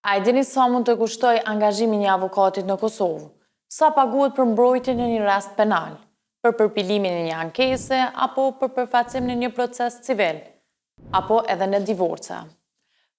A e dini sa mund të kushtoj angazhimi një avokatit në Kosovë? Sa paguhet për mbrojtjen në një rast penal, për përpilimin e një ankese apo për përfaqësim në një proces civil, apo edhe në divorce?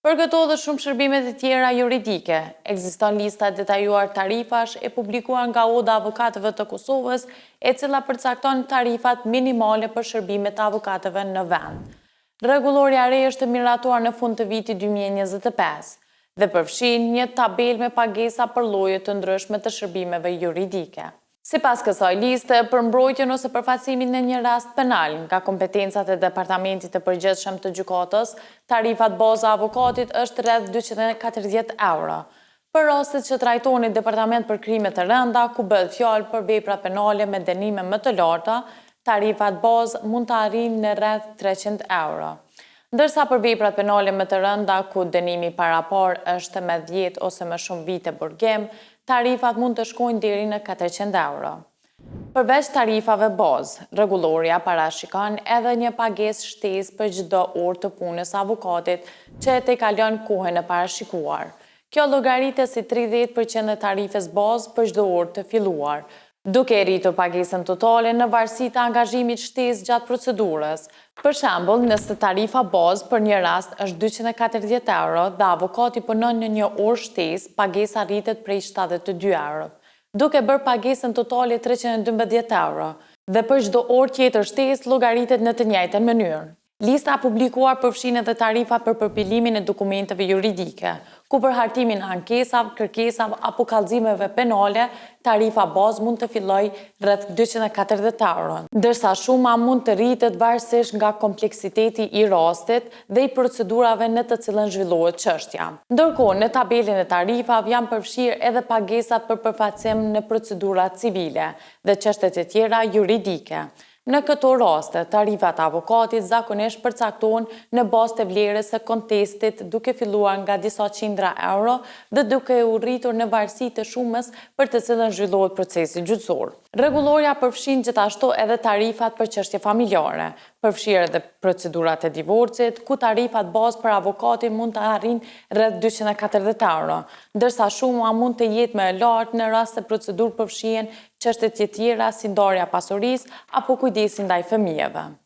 Për këto dhe shumë shërbimet e tjera juridike, ekziston lista detajuar tarifash e publikuar nga Oda e Avokatëve të Kosovës, e cila përcakton tarifat minimale për shërbimet e avokatëve në vend. Rregulloria e re është miratuar në fund të vitit 2025 dhe përfshin një tabel me pagesa për lloje të ndryshme të shërbimeve juridike. Sipas kësaj liste, për mbrojtjen ose përfaqësimin në një rast penal nga kompetencat e departamentit të përgjithshëm të gjykatës, tarifat bazë e avokatit është rreth 240 euro. Për rastet që trajtohen departament për krime të rënda, ku bëhet fjalë për vepra penale me dënime më të larta, tarifat bazë mund të arrijnë në rreth 300 euro. Ndërsa për veprat penale më të rënda, ku dënimi parapar është me 10 ose më shumë vite burgim, tarifat mund të shkojnë deri në 400 euro. Përveç tarifave bazë, rregulloria parashikon edhe një pagesë shtesë për çdo orë të punës së avokatit që e kalon kohën e parashikuar. Kjo llogaritet si 30% e tarifës bazë për çdo orë të filluar, duke rritur pagesën totale në varësi të angazhimit shtesë gjatë procedurës. Për shembull, nëse tarifa bazë për një rast është 240 euro dhe avokati punon në një orë shtesë, pagesa rritet prej 72 euro, duke bërë pagesën totale 312 euro, dhe për çdo orë tjetër shtesë llogaritet në të njëjtën mënyrë. Lista publikuar përfshin edhe tarifa për përpilimin e dokumenteve juridike, ku për hartimin e ankesave, kërkesave apo kallëzimeve penale, tarifa bazë mund të fillojë rreth 240 euro, ndërsa shuma mund të rritet varësisht nga kompleksiteti i rastit dhe i procedurave në të cilën zhvillohet çështja. Ndërkohë, në tabelën e tarifave janë përfshirë edhe pagesat për përfaqësim në procedura civile dhe çështjet e tjera juridike. Në këto raste, tarifat e avokatit zakonisht përcaktohen në bazë të vlerës së kontestit, duke filluar nga disa qindra euro dhe duke u rritur në varësi të shumës për të cilën zhvillohet procesi gjyqësor. Rregulloria përfshin gjithashtu edhe tarifat për çështje familjare, përfshirë edhe procedurat e divorcit, ku tarifat bazë për avokatin mund të arrijnë rreth 240 euro, ndërsa shuma mund të jetë më e lartë në rast se procedurë përfshihen çështje të tjera si ndarja pasurisë apo kujdesi ndaj fëmijëve.